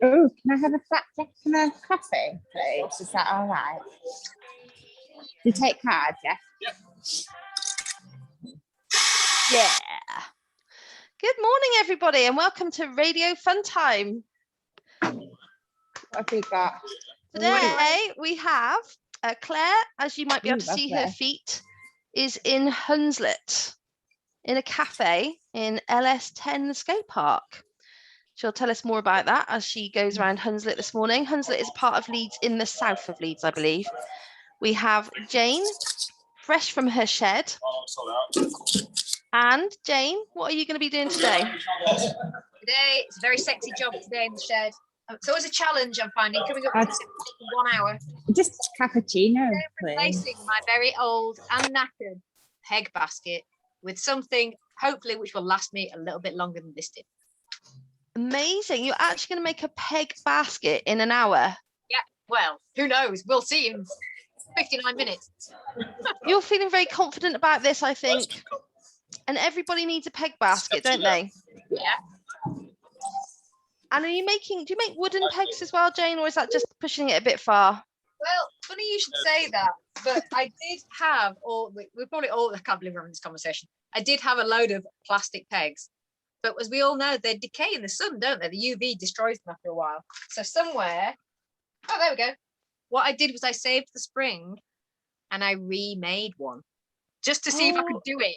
Oh, can I have a flat and a coffee, please? Is that all right? You take cards, yeah? Yeah. Good morning, everybody, and welcome to Radio Funtime. What have we got? Today we have Claire, as you might be able to see her feet, is in Hunslet, in a cafe in LS10 the Skate Park. She'll tell us more about that as she goes around Hunslet this morning. Hunslet is part of Leeds, in the south of Leeds, I believe. We have Jane, fresh from her shed. And Jane, what are you going to be doing today? Today, it's a very sexy job today in the shed. It's always a challenge I'm finding, coming up with 1 hour. Just cappuccino, please. Replacing my very old and knackered peg basket with something, hopefully, which will last me a little bit longer than this did. Amazing. You're actually going to make a peg basket in an hour? Yeah, well, who knows? We'll see in 59 minutes. You're feeling very confident about this, I think. And everybody needs a peg basket, don't they? Yeah. And do you make wooden pegs as well, Jane, or is that just pushing it a bit far? Well, funny you should say that, but I did have we're probably all, I can't believe we're having this conversation. I did have a load of plastic pegs, but as we all know, they decay in the sun, don't they? The UV destroys them after a while. So somewhere, oh, there we go. What I did was I saved the spring and I remade one just to see if I could do it.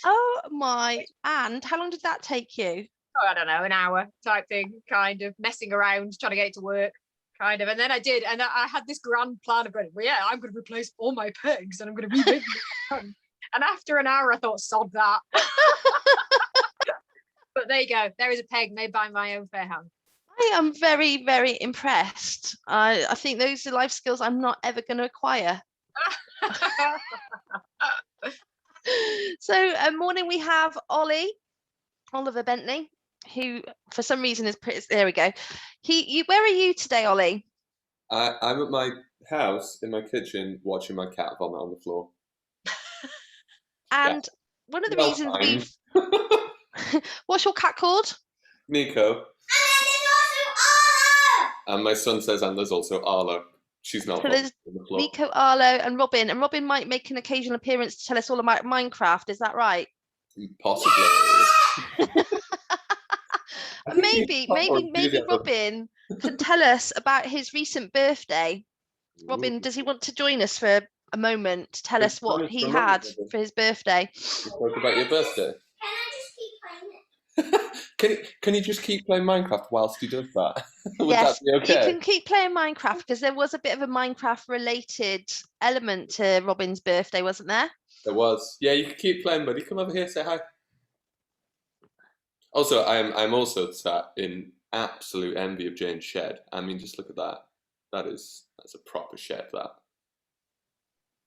Oh my, and how long did that take you? Oh, I don't know, an hour type thing, kind of messing around, trying to get it to work, kind of. And then I did, and I had this grand plan of going, well, yeah, I'm going to replace all my pegs and I'm going to remake them. And after an hour, I thought, sod that. But there you go. There is a peg made by my own fair hand. I am very, very impressed. I think those are life skills I'm not ever going to acquire. So morning we have Oliver Bentley, who for some reason is pretty, there we go. Where are you today, Ollie? I'm at my house in my kitchen watching my cat vomit on the floor. And one of the reasons we've what's your cat called? Nico. And my son says, and there's also Arlo. She's not. So there's Nico, Arlo, and Robin. And Robin might make an occasional appearance to tell us all about Minecraft. Is that right? Possibly. maybe Robin can tell us about his recent birthday. Robin, does he want to join us for a moment to tell us what he had for his birthday? Talk about your birthday. Can you just keep playing Minecraft whilst he does that? Would that be okay? You can keep playing Minecraft because there was a bit of a Minecraft related element to Robin's birthday, wasn't there? There was. Yeah, you can keep playing, buddy. Come over here, say hi. Also, I'm also sat in absolute envy of Jane's shed. I mean, just look at that. That's a proper shed. That.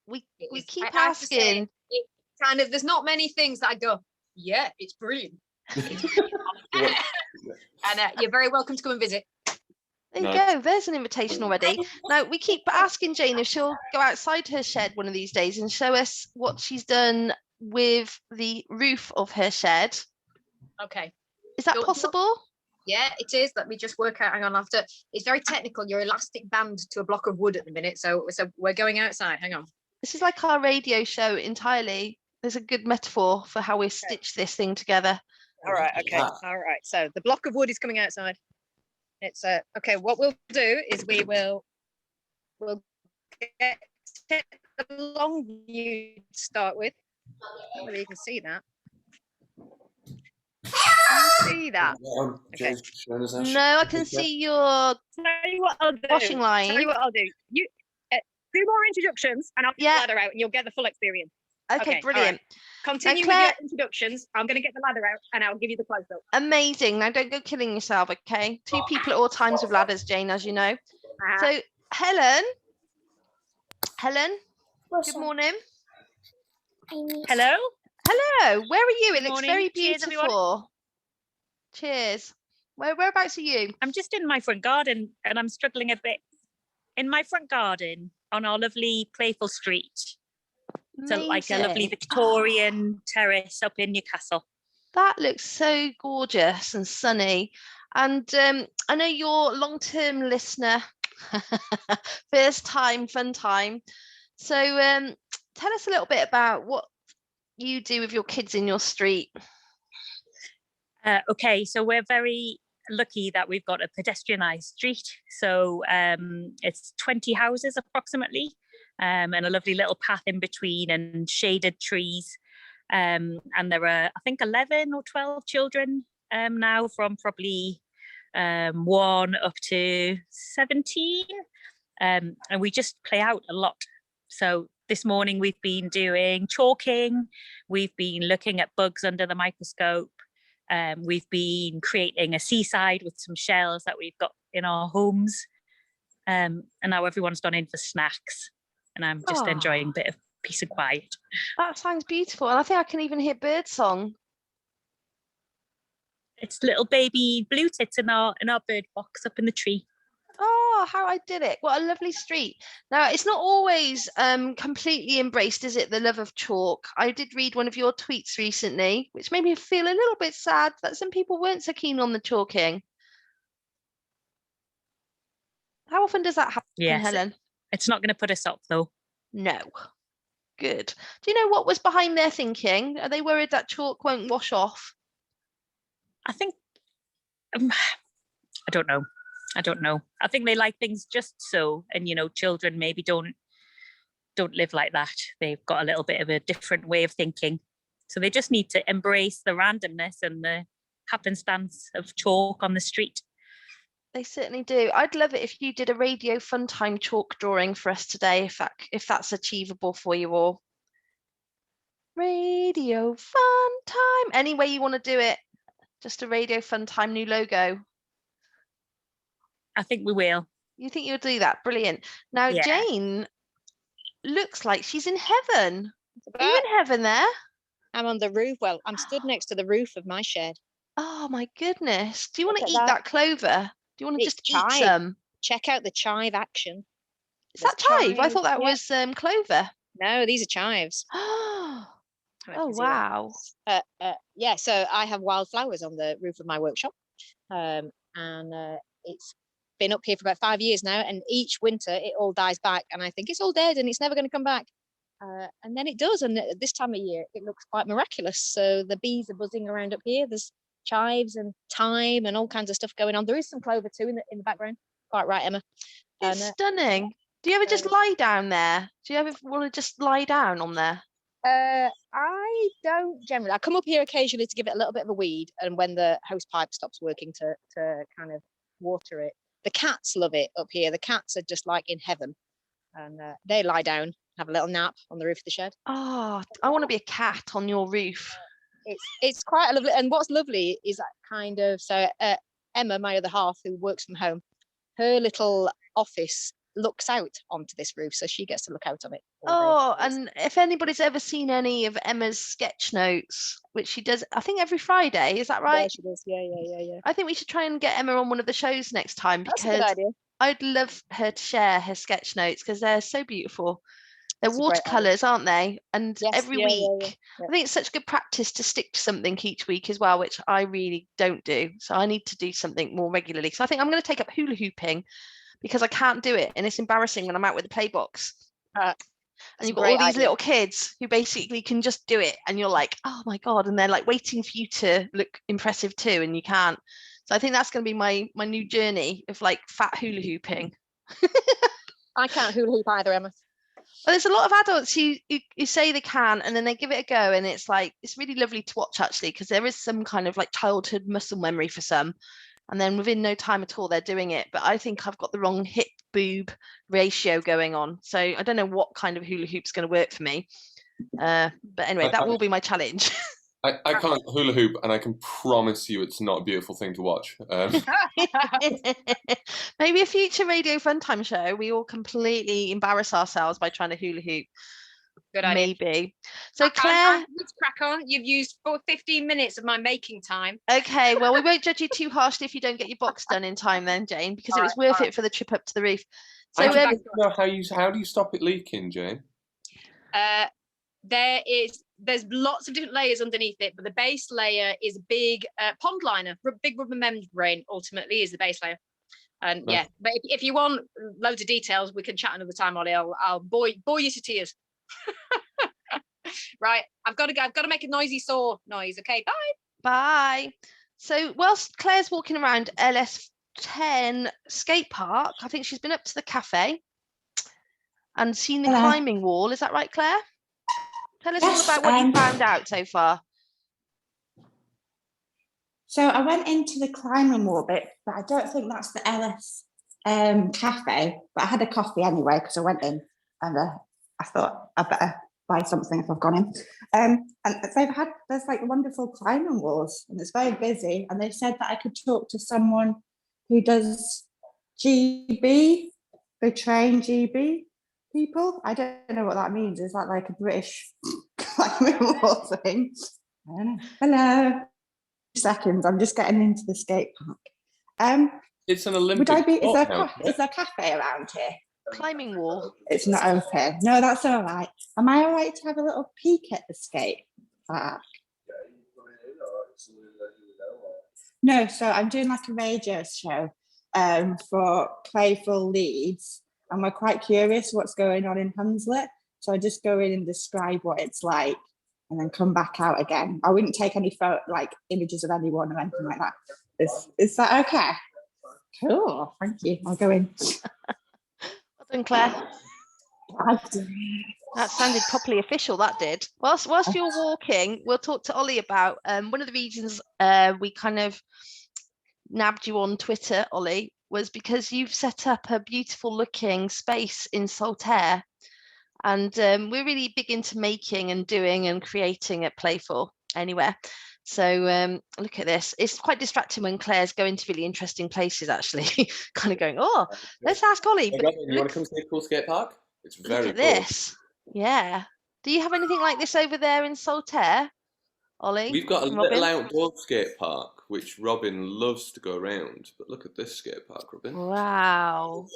We keep asking. It kind of, there's not many things that I go, yeah, it's brilliant. And you're very welcome to come and visit. There you go. There's an invitation already. Now we keep asking Jane if she'll go outside her shed one of these days and show us what she's done with the roof of her shed. Okay. Is that possible? Yeah, it is. Let me just work out. Hang on. After it's very technical. You're elastic band to a block of wood at the minute, so we're going outside. Hang on. This is like our radio show entirely. There's a good metaphor for how we stitch this thing together. All right. Okay. All right. So the block of wood is coming outside. It's okay. What we'll do is we'll get the long view to start with. Hopefully you can see that. See that? Okay. No, I can see your washing line. Tell you what I'll do. You do more introductions, and I'll get the ladder out, and you'll get the full experience. Okay, brilliant. Right. Continue with your introductions. I'm going to get the ladder out, and I'll give you the close-up. Amazing. Now, don't go killing yourself, okay? 2 people at all times with ladders, Jane, as you know. So, Helen, good morning. Hello. Hello. Where are you? It looks very beautiful. Cheers. Whereabouts are you? I'm just in my front garden, and I'm struggling a bit. In my front garden on our lovely playful street. So like a lovely Victorian terrace up in Newcastle. That looks so gorgeous and sunny. And I know you're a long-term listener, first time, fun time. So tell us a little bit about what you do with your kids in your street. Okay, so we're very lucky that we've got a pedestrianised street. So it's 20 houses approximately, and a lovely little path in between and shaded trees. And there are, I think, 11 or 12 children now, from probably 1 up to 17. And we just play out a lot. So this morning we've been doing chalking, we've been looking at bugs under the microscope, we've been creating a seaside with some shells that we've got in our homes, and now everyone's gone in for snacks, and I'm just enjoying a bit of peace and quiet. That sounds beautiful, and I think I can even hear birdsong. It's little baby blue tits in our bird box up in the tree. Oh, how idyllic. What a lovely street. Now, it's not always completely embraced, is it, the love of chalk? I did read one of your tweets recently, which made me feel a little bit sad that some people weren't so keen on the chalking. How often does that happen, Helen? It's not going to put us up, though. No. Good. Do you know what was behind their thinking? Are they worried that chalk won't wash off? I think, I don't know. I think they like things just so, and children maybe don't live like that. They've got a little bit of a different way of thinking, so they just need to embrace the randomness and the happenstance of chalk on the street. They certainly do. I'd love it if you did a Radio Funtime chalk drawing for us today, if that's achievable for you all. Radio Funtime. Any way you want to do it, just a Radio Funtime new logo. I think we will. You think you'll do that? Brilliant. Now, Jane looks like she's in heaven. Are you in heaven there? I'm on the roof. Well, I'm stood next to the roof of my shed. Oh, my goodness. Do you want to eat that clover? Do you want to just chive. eat some? Check out the chive action. Is that chive? I thought that was clover. No, these are chives. Oh, wow. Yeah, so I have wildflowers on the roof of my workshop. And it's been up here for about 5 years now, and each winter it all dies back, and I think it's all dead and it's never going to come back. And then it does, and this time of year it looks quite miraculous. So the bees are buzzing around up here. There's chives and thyme and all kinds of stuff going on. There is some clover too in the background. Quite right, Emma. It's stunning. Do you ever just lie down there? Do you ever want to just lie down on there? I don't generally. I come up here occasionally to give it a little bit of a weed, and when the hose pipe stops working, to kind of water it. The cats love it up here. The cats are just like in heaven, and they lie down, have a little nap on the roof of the shed. Oh, I want to be a cat on your roof. It's quite a lovely, and what's lovely is that kind of, so Emma, my other half, who works from home, her little office looks out onto this roof, so she gets to look out on it. Oh, and if anybody's ever seen any of Emma's sketch notes, which she does, I think every Friday, is that right? Yeah, she does. Yeah. I think we should try and get Emma on one of the shows next time, because that's a good idea. I'd love her to share her sketch notes because they're so beautiful. They're watercolors, aren't they? And every week, I think it's such good practice to stick to something each week as well, which I really don't do. So I need to do something more regularly. So I think I'm going to take up hula hooping, because I can't do it, and it's embarrassing when I'm out with the play box. And you've got all these little kids who basically can just do it, and you're like, oh my God, and they're like waiting for you to look impressive too, and you can't. So I think that's going to be my new journey of like fat hula hooping. I can't hula hoop either, Emma. Well, there's a lot of adults who say they can, and then they give it a go, and it's like, it's really lovely to watch actually, because there is some kind of like childhood muscle memory for some. And then within no time at all, they're doing it. But I think I've got the wrong hip boob ratio going on. So I don't know what kind of hula hoop's going to work for me. But anyway, that will be my challenge. I can't hula hoop, and I can promise you it's not a beautiful thing to watch. Maybe a future Radio Funtime show, we all completely embarrass ourselves by trying to hula hoop. Good idea. Maybe. So Claire, let's crack on. You've used 15 minutes of my making time. Okay, well, we won't judge you too harshly if you don't get your box done in time then, Jane, because it was worth it for the trip up to the roof. So I don't know how do you stop it leaking, Jane? There is there's lots of different layers underneath it, but the base layer is a big pond liner. Big rubber membrane ultimately is the base layer. And yeah, but if you want loads of details, we can chat another time, Ollie. I'll bore you to tears. Right, I've got to make a noisy saw noise. Okay, bye. Bye. So whilst Claire's walking around LS10 skate park, I think she's been up to the cafe and seen the climbing wall. Is that right, Claire? Tell us all about what you found out so far. So I went into the climbing wall bit, but I don't think that's the LS cafe. But I had a coffee anyway because I went in and I thought I better buy something if I've gone in. And there's like wonderful climbing walls and it's very busy. And they said that I could talk to someone who does GB, they train GB people. I don't know what that means. Is that like a British climbing wall thing? I don't know. Hello. Seconds, I'm just getting into the skate park. It's an Olympic. Is there a cafe around here? Climbing wall. It's not open. No, that's all right. Am I all right to have a little peek at the skate park? No, so I'm doing like a radio show for Playful Leeds, and we're quite curious what's going on in Hunslet. So I just go in and describe what it's like, and then come back out again. I wouldn't take any images of anyone or anything like that. Is that okay? Cool, thank you. I'll go in. Well done, Claire. That sounded properly official, that did. Whilst you're walking, we'll talk to Ollie about one of the reasons we kind of nabbed you on Twitter, Ollie, was because you've set up a beautiful looking space in Saltaire. And we're really big into making and doing and creating at Playful Anywhere. So look at this. It's quite distracting when Claire's going to really interesting places, actually. Kind of going, oh, let's ask Ollie. Hey, but you want to come see a cool skate park? It's very look at this. Yeah. Do you have anything like this over there in Saltaire, Ollie? We've got a little outdoor skate park, which Robin loves to go around. But look at this skate park, Robin. Wow.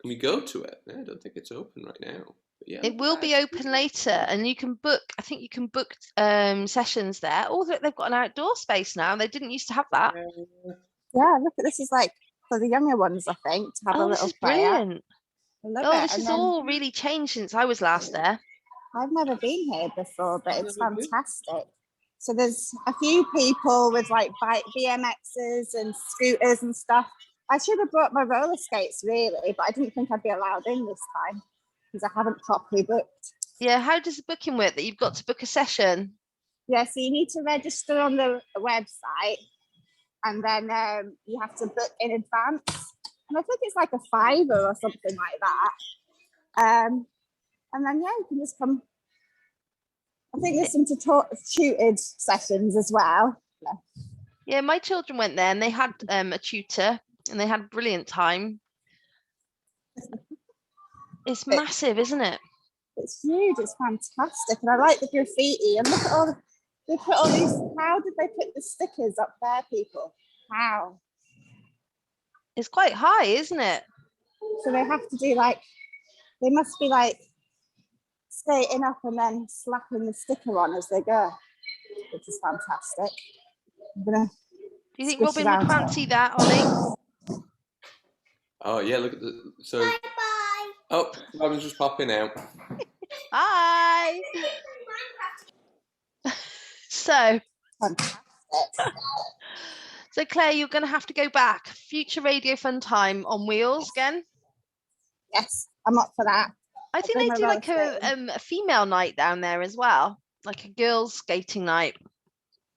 Can we go to it? I don't think it's open right now. Yeah, it will be open later, and you can book. I think you can book sessions there. Oh, they've got an outdoor space now. They didn't used to have that. Yeah, look at this. Is like for the younger ones, I think, to have a little this is play at. brilliant. This has all really changed since I was last there. I've never been here before, but it's fantastic. So there's a few people with like BMXs and scooters and stuff. I should have brought my roller skates really, but I didn't think I'd be allowed in this time because I haven't properly booked. Yeah, how does the booking work? That you've got to book a session? Yeah, so you need to register on the website, and then you have to book in advance. And I think it's like a $5 or something like that. And then yeah, you can just come. I think there's some tutored sessions as well. Yeah, my children went there and they had a tutor and they had a brilliant time. It's massive, isn't it? It's huge. It's fantastic, and I like the graffiti. And look at they put all these. How did they put the stickers up there, people? How? It's quite high, isn't it? So they have to do they must be skating up and then slapping the sticker on as they go, which is fantastic. Do you think Robin would fancy that, Ollie? Oh yeah, look at bye. Oh, Robin's just popping out. Hi. So Claire, you're going to have to go back. Future Radio Fun Time on wheels again. Yes, I'm up for that. I think they do like a female night down there as well, like a girls skating night.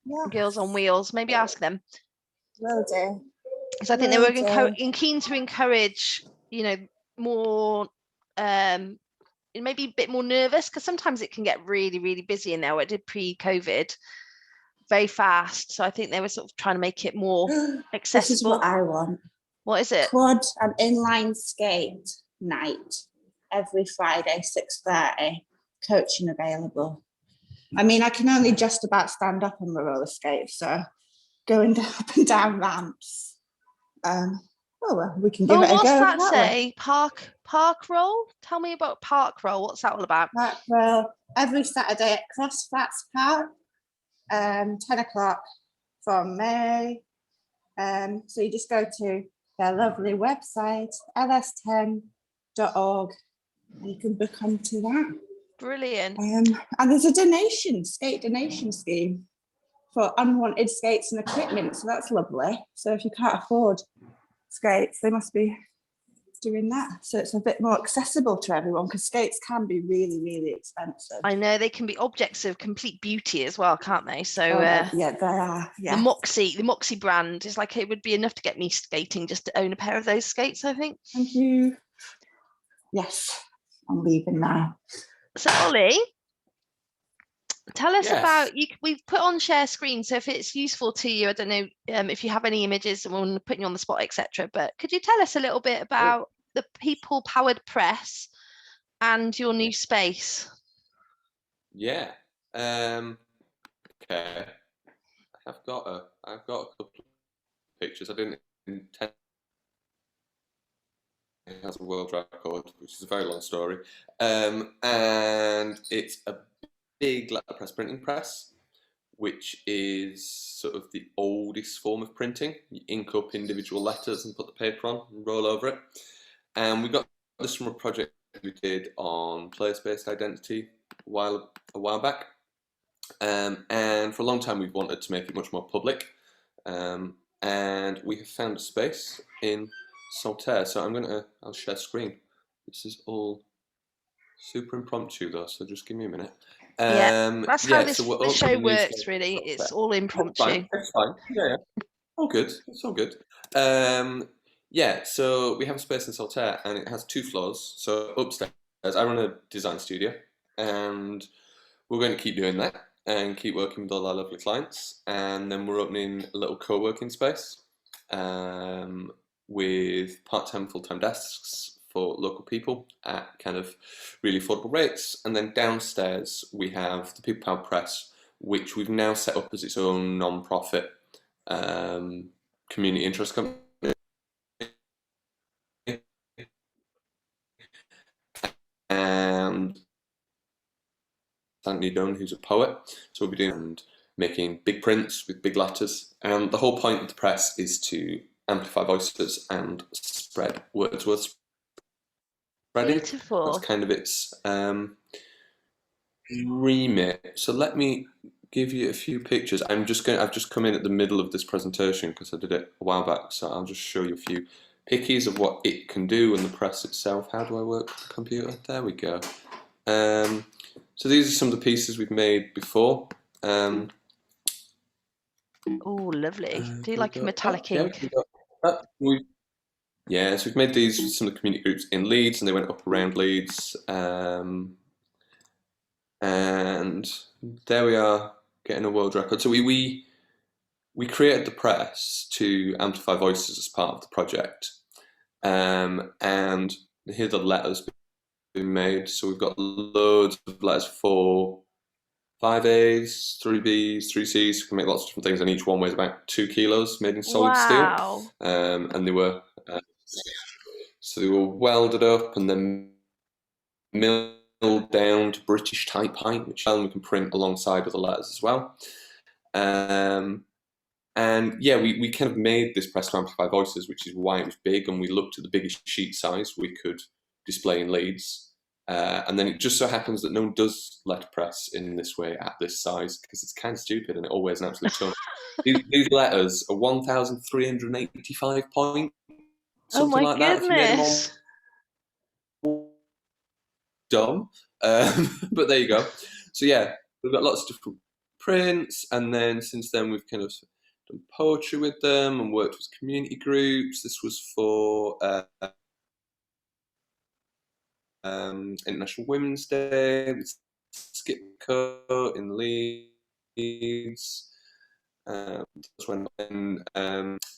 Yeah. Girls on wheels. Maybe ask them. Will do. So I think they were keen to encourage, more, maybe a bit more nervous, because sometimes it can get really, really busy in there. It did pre-COVID, very fast. So I think they were sort of trying to make it more accessible. This is what I want. What is it? Quad and inline skate night every Friday, 6:30. Coaching available. I mean, I can only just about stand up on the roller skate, so going up and down ramps. Oh, well, we can give Oh, it a go. what's that can't we? say? Park roll? Tell me about park roll. What's that all about? Park roll every Saturday at Cross Flats Park, 10 o'clock from May. So you just go to their lovely website, ls10.org, and you can book onto that. Brilliant. And there's a skate donation scheme for unwanted skates and equipment. So that's lovely. So if you can't afford skates, they must be doing that. So it's a bit more accessible to everyone, because skates can be really, really expensive. I know they can be objects of complete beauty as well, can't they? So yeah, they are. Yeah. The Moxie brand is like, it would be enough to get me skating just to own a pair of those skates, I think. Thank you. Yes, I'm leaving now. So Ollie, tell us Yes. about you. We've put on share screen, so if it's useful to you, I don't know if you have any images and we'll put you on the spot, etc. But could you tell us a little bit about the people powered press and your new space? Yeah. Okay. I've got a couple of pictures. I didn't intend. It has a world record, which is a very long story, and it's a big letterpress printing press, which is sort of the oldest form of printing. You ink up individual letters and put the paper on and roll over it. And we got this from a project we did on place-based identity a while back. And for a long time we've wanted to make it much more public. And we have found a space in Saltaire. So I'll share screen. This is all super impromptu though, so just give me a minute. That's how this show works, really. It's all impromptu. It's fine. Yeah. All good. It's all good. Yeah, so we have a space in Saltaire and it has 2 floors. So upstairs, I run a design studio and we're going to keep doing that and keep working with all our lovely clients. And then we're opening a little co-working space with part-time, full-time desks for local people at kind of really affordable rates. And then downstairs we have the People Power Press, which we've now set up as its own non-profit community interest company. And Anthony Dunn, who's a poet, so we'll be doing and making big prints with big letters. And the whole point of the press is to amplify voices and spread Wordsworth's spreading. Beautiful. That's kind of its remit. So let me give you a few pictures. I've just come in at the middle of this presentation because I did it a while back, so I'll just show you a few pickies of what it can do and the press itself. How do I work with the computer? There we go. So these are some of the pieces we've made before. Oh, lovely. Do you like a metallic ink? So we've made these with some of the community groups in Leeds, and they went up around Leeds. And there we are, getting a world record. So we created the press to amplify voices as part of the project. And here are the letters being made. So we've got loads of letters for 5 A's, 3 B's, 3 C's. We can make lots of different things, and each one weighs about 2 kilos, made in solid steel. And they were welded up and then milled down to British type height, which we can print alongside with the letters as well. And yeah, we kind of made this press to amplify voices, which is why it was big, and we looked at the biggest sheet size we could display in Leeds. And then it just so happens that no one does letterpress in this way at this size, because it's kind of stupid and it all weighs an absolute ton. These letters are 1,385 points. Oh my like goodness. That, dumb. But there you go. So yeah, we've got lots of different prints, and then since then we've kind of done poetry with them and worked with community groups. This was for International Women's Day with Skip Co in Leeds. That's when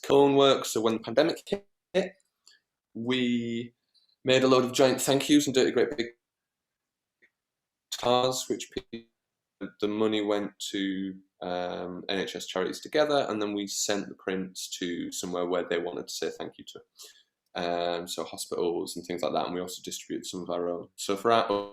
Cone works. So when the pandemic hit, we made a load of giant thank yous and dirty great big cars, which the money went to NHS charities together, and then we sent the prints to somewhere where they wanted to say thank you to. So hospitals and things like that, and we also distributed some of our own. So for our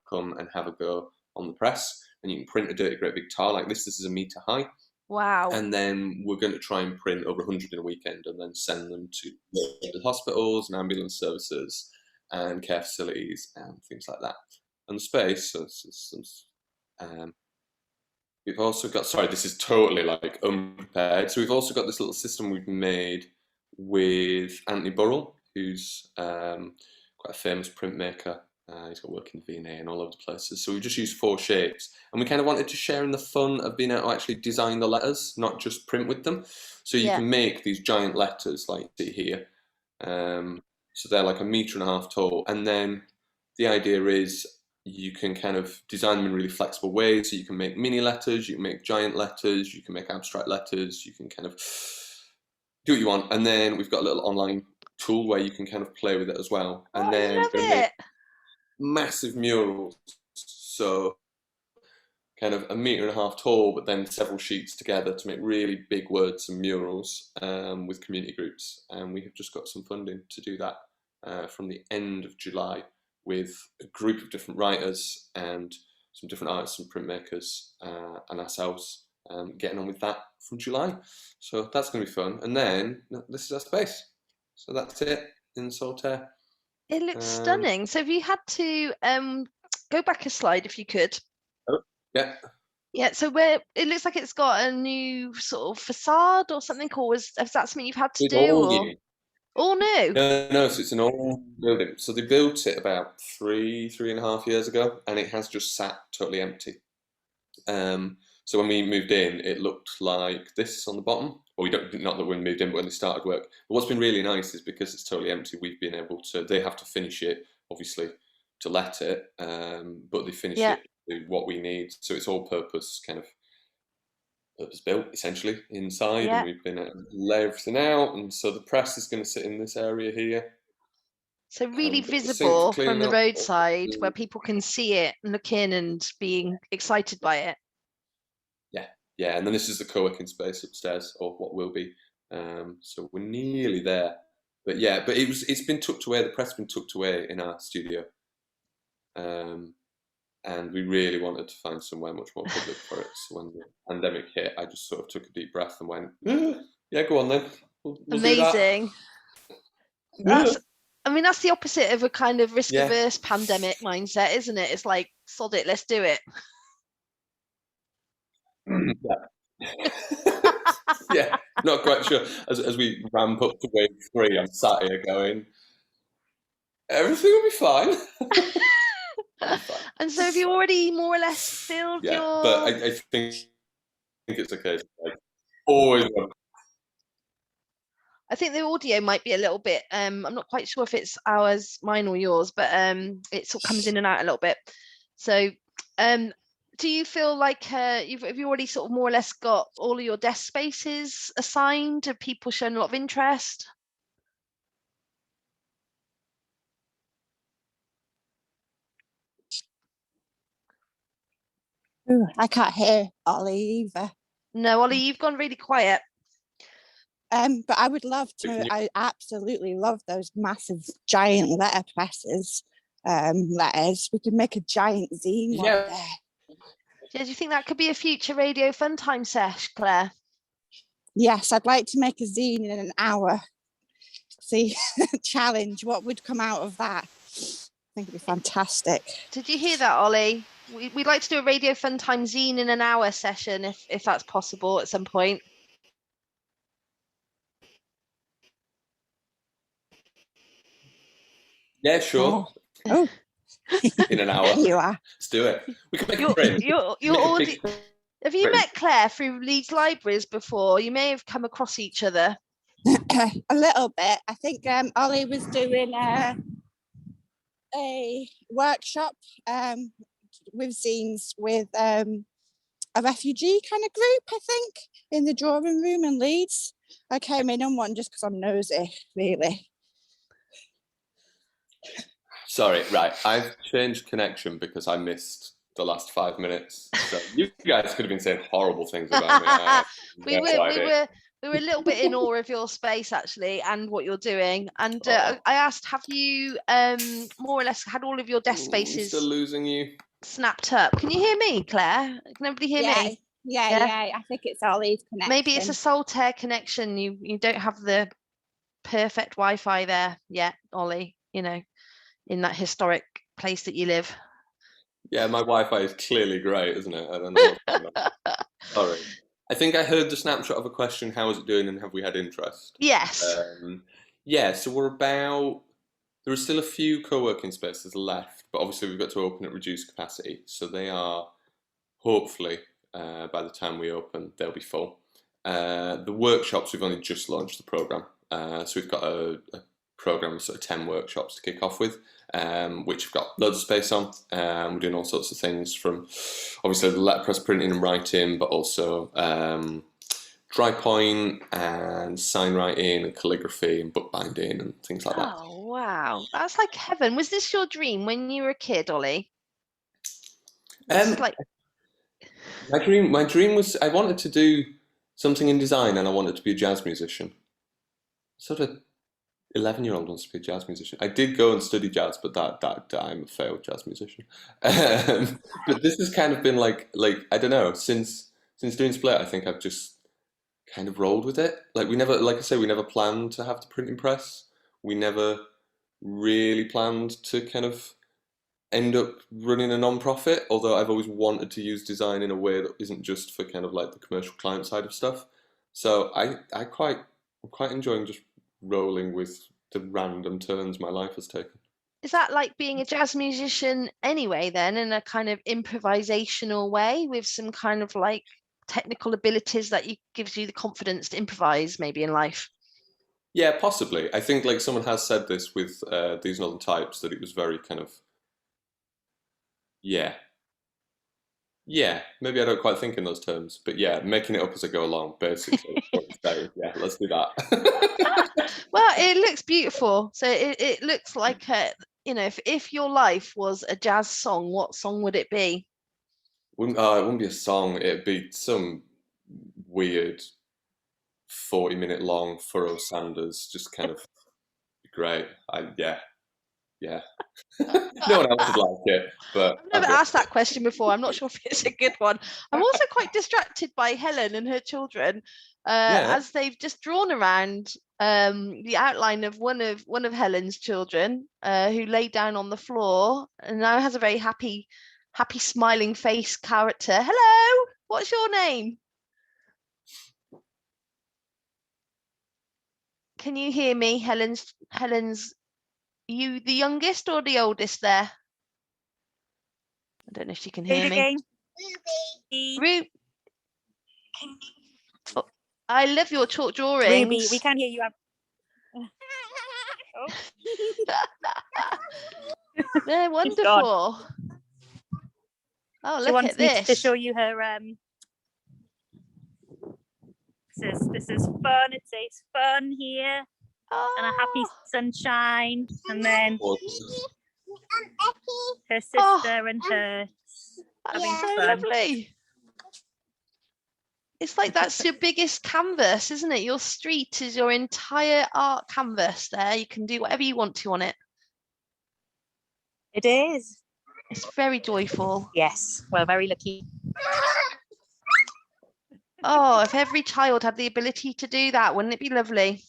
come and have a go on the press, and you can print a dirty great big tar like this. This is 1 metre high. Wow. And then we're going to try and print over 100 in a weekend and then send them to the hospitals and ambulance services and care facilities and things like that. And the space, so we've also got, sorry, this is totally like unprepared. So we've also got this little system we've made with Anthony Burrell, who's quite a famous printmaker. He's got work in the V&A and all over the places. So we just used 4 shapes, and we kind of wanted to share in the fun of being able to actually design the letters, not just print with them. So you can make these giant letters like you see here. So they're like 1.5 meters tall. And then the idea is you can kind of design them in really flexible ways. So you can make mini letters, you can make giant letters, you can make abstract letters, you can kind of do what you want. And then we've got a little online tool where you can kind of play with it as well. And then I love it. Massive murals, so kind of 1.5 meters tall, but then several sheets together to make really big words and murals with community groups. And we have just got some funding to do that from the end of July with a group of different writers and some different artists and printmakers and ourselves getting on with that from July. So that's going to be fun. And then this is our space. So that's it in Saltaire. It looks stunning. So have you had to go back a slide if you could? Oh, yeah. Yeah, so where it looks like it's got a new sort of facade or something, or is that something you've had to It's do? all Or new. all new? No, so it's an old building. So they built it about 3.5 years ago, and it has just sat totally empty. So when we moved in, it looked like this on the bottom. Or we don't, not that we moved in, but when they started work. But what's been really nice is because it's totally empty, we've been able to, they have to finish it, obviously, to let it, but they finish it with what we need. So it's all purpose built, essentially, inside. And we've been able to lay everything out. And so the press is going to sit in this area here. So really visible from the roadside where people can see it, look in and being excited by it. Yeah, and then this is the co-working space upstairs, or what will be. So we're nearly there. But yeah, but it's been tucked away. The press has been tucked away in our studio, and we really wanted to find somewhere much more public for it. So when the pandemic hit, I just sort of took a deep breath and went, "Yeah, go on then." We'll Amazing. That's the opposite of a kind of risk-averse pandemic mindset, isn't it? It's like, sod it, let's do it. Yeah, not quite sure. As we ramp up to wave 3, I'm sat here going, everything will be fine. And so have you already more or less filled your... But I think it's okay. Like, always. I think the audio might be a little bit, I'm not quite sure if it's mine or yours, but it sort of comes in and out a little bit. So do you feel like have you already sort of more or less got all of your desk spaces assigned? Have people shown a lot of interest? Ooh, I can't hear Ollie either. No, Ollie, you've gone really quiet. But I would love to, I absolutely love those massive giant letter presses, letters. We could make a giant zine one there. Do you think that could be a future Radio Funtime sesh, Claire? Yes, I'd like to make a zine in an hour. See, challenge, what would come out of that? I think it'd be fantastic. Did you hear that, Ollie? We'd like to do a Radio Funtime zine in an hour session, if that's possible at some point. Yeah, sure. Oh. In an hour. There you are. Let's do it. We can make a print. Have you met Claire through Leeds Libraries before? You may have come across each other. A little bit. I think Ollie was doing a workshop with zines with a refugee kind of group, I think, in the drawing room in Leeds. I came in on one just because I'm nosy, really. Sorry, right. I've changed connection because I missed the last 5 minutes. So you guys could have been saying horrible things about me. We were a little bit in awe of your space actually and what you're doing. And I asked, have you more or less had all of your desk spaces still losing you? Snapped up? Can you hear me, Claire? Can everybody hear me? Yeah. I think it's Ollie's connection. Maybe it's a Saltaire connection. You don't have the perfect Wi-Fi there yet, Ollie. You know, in that historic place that you live. Yeah, my Wi-Fi is clearly great, isn't it? I don't know what's going on. Sorry. I think I heard the snapshot of a question, how is it doing and have we had interest? Yes. Yeah, so there are still a few co-working spaces left, but obviously we've got to open at reduced capacity. So they are, hopefully, by the time we open, they'll be full. The workshops, we've only just launched the programme. So we've got a programme of sort of 10 workshops to kick off with, which have got loads of space on. We're doing all sorts of things from obviously the letterpress printing and writing, but also dry point and sign writing and calligraphy and bookbinding and things like that. Oh wow, that's like heaven. Was this your dream when you were a kid, Ollie? My dream was I wanted to do something in design and I wanted to be a jazz musician. Sort of 11-year-old wants to be a jazz musician. I did go and study jazz, but that I'm a failed jazz musician. But this has kind of been like I don't know, since doing Split, I think I've just kind of rolled with it. Like we never planned to have the printing press. We never really planned to kind of end up running a non-profit, although I've always wanted to use design in a way that isn't just for kind of like the commercial client side of stuff. So I'm quite enjoying just rolling with the random turns my life has taken. Is that like being a jazz musician anyway then, in a kind of improvisational way with some kind of like technical abilities that gives you the confidence to improvise maybe in life? Yeah, possibly. I think like someone has said this with These Northern Types, that it was very kind of yeah, maybe I don't quite think in those terms, but yeah, making it up as I go along, basically. Yeah, let's do that. Well, it looks beautiful. So it looks like if your life was a jazz song, what song would it be? It wouldn't be a song. It'd be some weird 40-minute long Furrow Sanders, just kind of great. Yeah. No one else would like it, but I've never asked that question before. I'm not sure if it's a good one. I'm also quite distracted by Helen and her children, as they've just drawn around the outline of one of Helen's children, who lay down on the floor and now has a very happy smiling face character. Hello, what's your name? Can you hear me? Helen's you the youngest or the oldest there? I don't know if she can hear me. Ruby. Oh, I love your chalk drawings. Ruby, we can hear you. They're wonderful. Oh, look at this. To show you her. This is fun. It's fun here. And a happy sunshine, and then her sister and her having so fun. Lovely. It's like that's your biggest canvas, isn't it? Your street is your entire art canvas there. You can do whatever you want to on it. It is. It's very joyful. Yes, well, very lucky. Oh, if every child had the ability to do that, wouldn't it be lovely?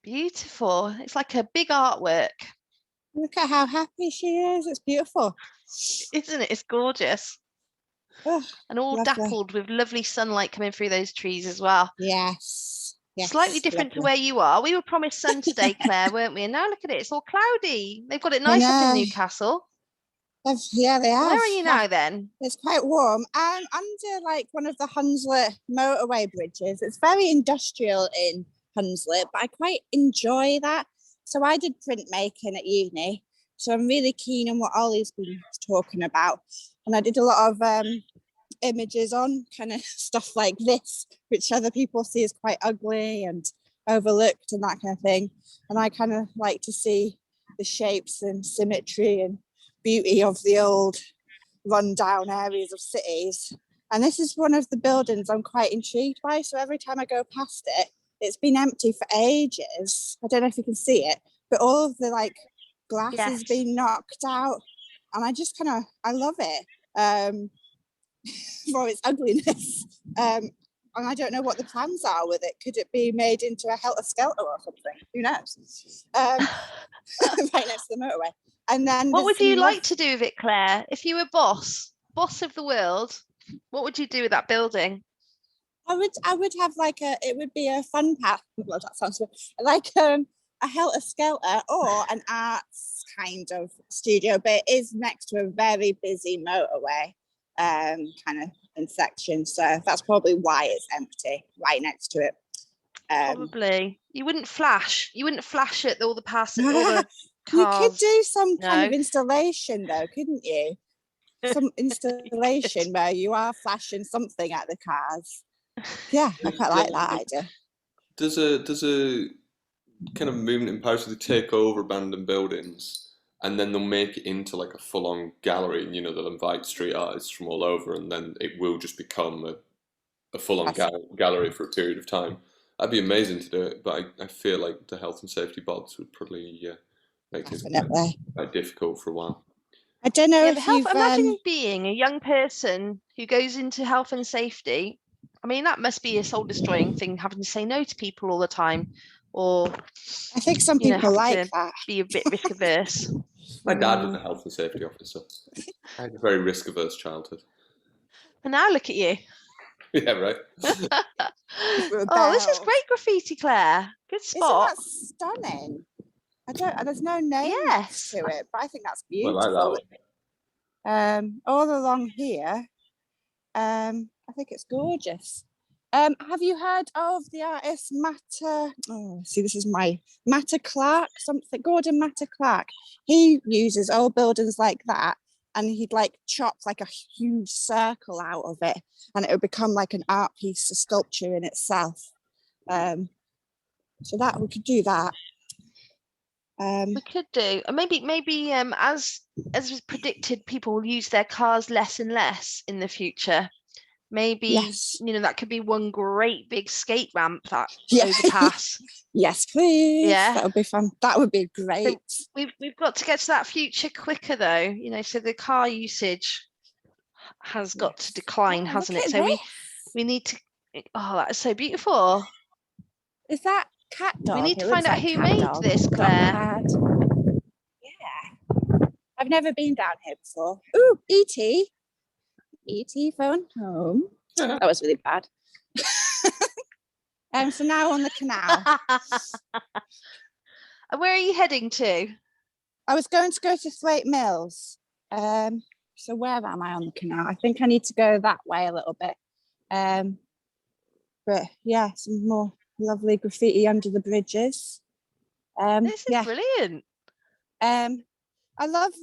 Beautiful. It's like a big artwork. Look at how happy she is. It's beautiful. Isn't it? It's gorgeous. Oh, and all lovely. Dappled with lovely sunlight coming through those trees as well. Yes. Slightly different to where you are. We were promised sun today, Claire, weren't we? And now look at it. It's all cloudy. They've got it nice up in Newcastle. Yeah, they have. Where are you now then? It's quite warm. I'm under like one of the Hunslet motorway bridges. It's very industrial in Hunslet, but I quite enjoy that. So I did printmaking at uni, so I'm really keen on what Ollie's been talking about, and I did a lot of images on kind of stuff like this, which other people see as quite ugly and overlooked and that kind of thing, and I kind of like to see the shapes and symmetry and beauty of the old run-down areas of cities. And this is one of the buildings I'm quite intrigued by. So every time I go past it, it's been empty for ages. I don't know if you can see it, but all of the like glass has been knocked out. And I just I love it for its ugliness. And I don't know what the plans are with it. Could it be made into a helter-skelter or something? Who knows? Right next to the motorway. And then what would you like to do with it, Claire? If you were boss of the world, what would you do with that building? I would have it would be a fun path. Well, that sounds good. Like a helter-skelter or an arts kind of studio, but it is next to a very busy motorway kind of in section. So that's probably why it's empty, right next to it. Probably. You wouldn't flash at all the passing, all the cars. You could do some kind of installation though, couldn't you? Some installation where you are flashing something at the cars. Yeah, I quite like that idea. Does a kind of movement in Paris where they take over abandoned buildings and then they'll make it into like a full-on gallery, and they'll invite street artists from all over, and then it will just become a full-on gallery for a period of time. That'd be amazing to do it, but I feel like the health and safety bods would probably make it quite difficult for a while. I don't know if imagine being a young person who goes into health and safety. I mean, that must be a soul-destroying thing, having to say no to people all the time, or I think some people like that. Be a bit risk averse. My dad was a health and safety officer. I had a very risk averse childhood. And now look at you. Yeah, right. Oh, this is great graffiti, Claire. Good spot. Isn't that stunning? There's no name to it, but I think that's beautiful. Well, like that. All along here, I think it's gorgeous. Have you heard of the artist Matter? Oh, see, this is my Matter Clark, Gordon Matter Clark. He uses old buildings like that, and he'd like chop like a huge circle out of it, and it would become like an art piece, a sculpture in itself. So that we could do that. We could do, and maybe as was predicted, people will use their cars less and less in the future. Maybe that could be one great big skate ramp that overpass. Yes, please. Yeah, that would be fun. That would be great. So we've got to get to that future quicker, though. So the car usage has got to decline, hasn't it? So we need to. Oh, that is so beautiful. Is that cat dog? We need to find out who made this, Claire. Yeah, I've never been down here before. Ooh, E.T. phone home. That was really bad. So now on the canal. Where are you heading to? I was going to go to Thwaite Mills. So where am I on the canal? I think I need to go that way a little bit. But yeah, some more lovely graffiti under the bridges. This is brilliant. I love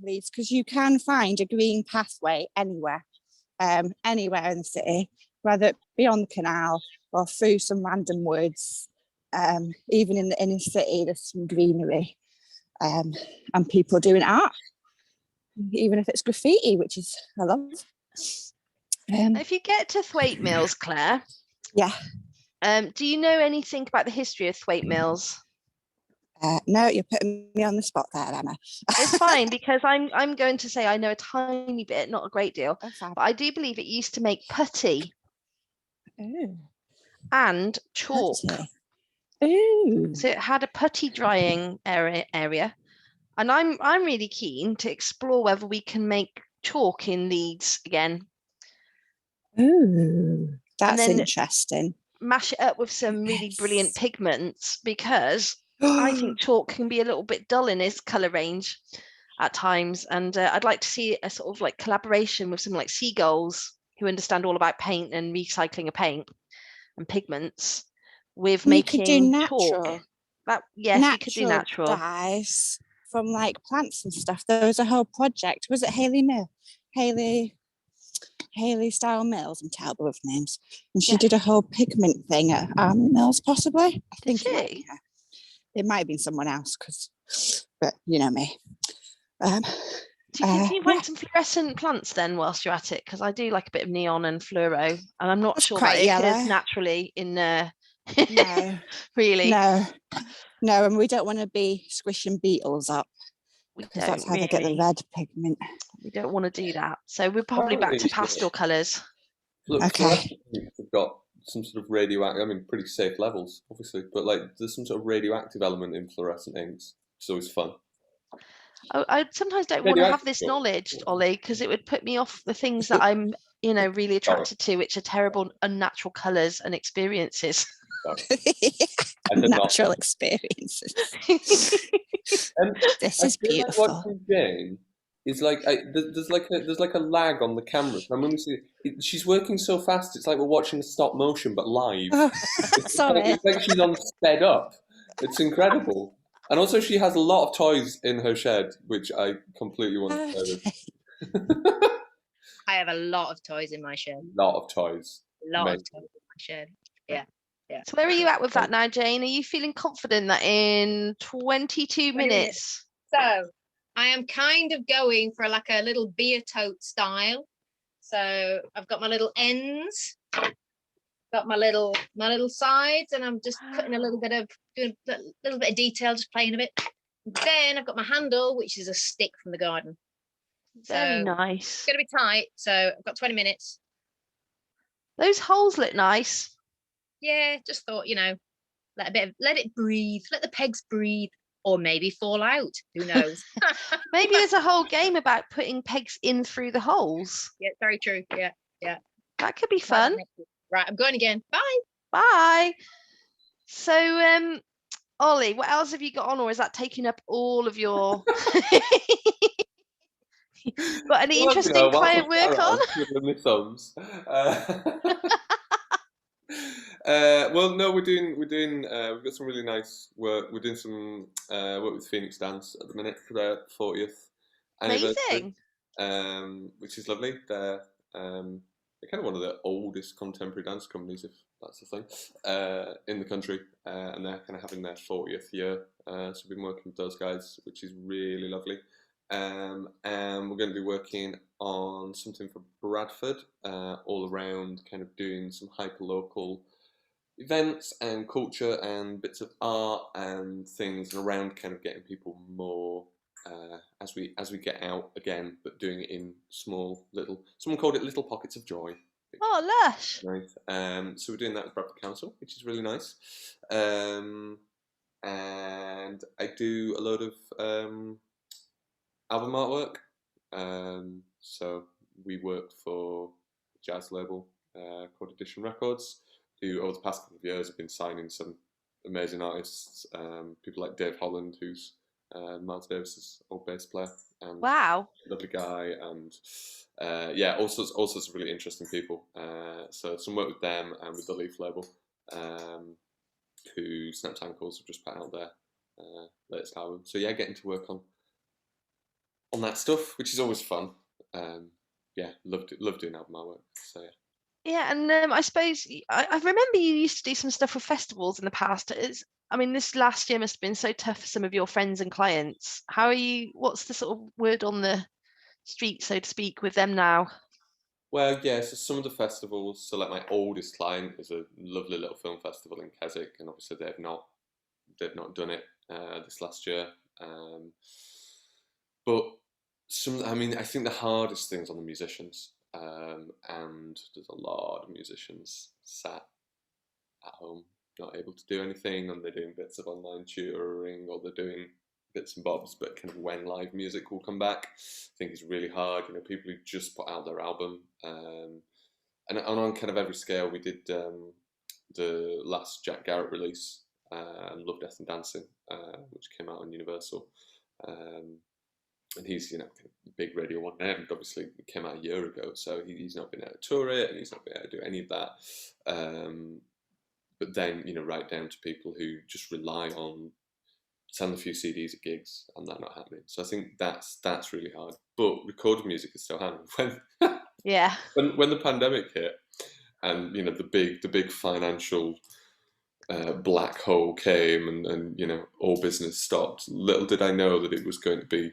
Leeds because you can find a green pathway anywhere in the city, whether it be on the canal or through some random woods. Even in the inner city, there's some greenery and people doing art, even if it's graffiti, which is I love. If you get to Thwaite Mills, Claire, do you know anything about the history of Thwaite Mills? No, you're putting me on the spot there, Emma. It's fine because I'm going to say I know a tiny bit, not a great deal, but I do believe it used to make putty and chalk. Putty. Ooh. So it had a putty drying area, and I'm really keen to explore whether we can make chalk in Leeds again. Ooh, that's interesting. Mash it up with some really brilliant pigments, because I think chalk can be a little bit dull in its colour range at times, and I'd like to see a sort of like collaboration with some like seagulls who understand all about paint and recycling of paint and pigments with making chalk. We could do natural dyes from like plants and stuff. There was a whole project. Was it Haley Style Mills? I'm terrible with names. And she did a whole pigment thing at Army Mills, possibly. I think it might have been someone else, but you know me. Can you find some fluorescent plants then whilst you're at it? Because I do like a bit of neon and fluoro, and I'm not sure that it occurs naturally in there. No, really. No, and we don't want to be squishing beetles up because that's how they get the red pigment. We don't want to do that. So we're probably back to pastel colours. Look, Okay. They've got some sort of radioactive, I mean, pretty safe levels, obviously, but like there's some sort of radioactive element in fluorescent inks. It's always fun. I sometimes don't want to have this knowledge, Ollie, because it would put me off the things that I'm, really attracted to, which are terrible, unnatural colours and experiences. Natural experiences. This is beautiful. Like watching Jane is like there's like a lag on the camera. So when we see she's working so fast, it's like we're watching a stop motion but live. Oh, sorry. It's like she's on sped up. It's incredible. And also she has a lot of toys in her shed, which I completely want to play with. I have a lot of toys in my shed. A lot of toys. A lot of toys in my shed. Yeah. So where are you at with that now, Jane? Are you feeling confident that in 22 minutes? So I am kind of going for like a little beer tote style. So I've got my little ends, got my little sides, and I'm just putting doing a little bit of detail, just playing a bit. Then I've got my handle, which is a stick from the garden. Very nice. It's going to be tight, so I've got 20 minutes. Those holes look nice. Yeah, just thought, let it breathe, let the pegs breathe, or maybe fall out. Who knows? Maybe there's a whole game about putting pegs in through the holes. Yeah, very true. Yeah. That could be fun. Right, I'm going again. Bye. Bye. So, Ollie, what else have you got on, or is that taking up all of your? Got any interesting client work on? Well, no, we're doing. We've got some really nice work. We're doing some work with Phoenix Dance at the minute for their 40th anniversary, which is lovely. They're kind of one of the oldest contemporary dance companies, if that's the thing, in the country, and they're kind of having their 40th year. So we've been working with those guys, which is really lovely. And we're going to be working on something for Bradford, all around kind of doing some hyper-local events and culture and bits of art and things around kind of getting people more as we get out again, but doing it in small little, someone called it little pockets of joy. Oh, lush. Nice. So we're doing that with Bradford Council, which is really nice. And I do a load of album artwork. So we worked for a jazz label called Edition Records, who over the past couple of years have been signing some amazing artists. People like Dave Holland, who's Miles Davis's old bass player, and wow, lovely guy, and all sorts of really interesting people. So some work with them and with the Leaf label, who Snapped Ankles have just put out their latest album. So yeah, getting to work on that stuff, which is always fun. Love doing album artwork. So yeah, and I suppose I remember you used to do some stuff with festivals in the past. This last year must have been so tough for some of your friends and clients. How are you? What's the sort of word on the street, so to speak, with them now? Well, yeah, so some of the festivals, so like my oldest client is a lovely little film festival in Keswick, and obviously they've not done it this last year. But I think the hardest thing's on the musicians, and there's a lot of musicians sat at home, not able to do anything, and they're doing bits of online tutoring, or they're doing bits and bobs, but kind of when live music will come back, I think it's really hard. People who just put out their album, and on kind of every scale, we did the last Jack Garrett release, Love, Death and Dancing, which came out on Universal. And he's, kind of big Radio 1 now, and obviously it came out a year ago, so he's not been able to tour it, and he's not been able to do any of that. But then, right down to people who just rely on selling a few CDs at gigs, and that not happening. So I think that's really hard. But recorded music is still happening. When the pandemic hit, and the big financial black hole came, and all business stopped. Little did I know that it was going to be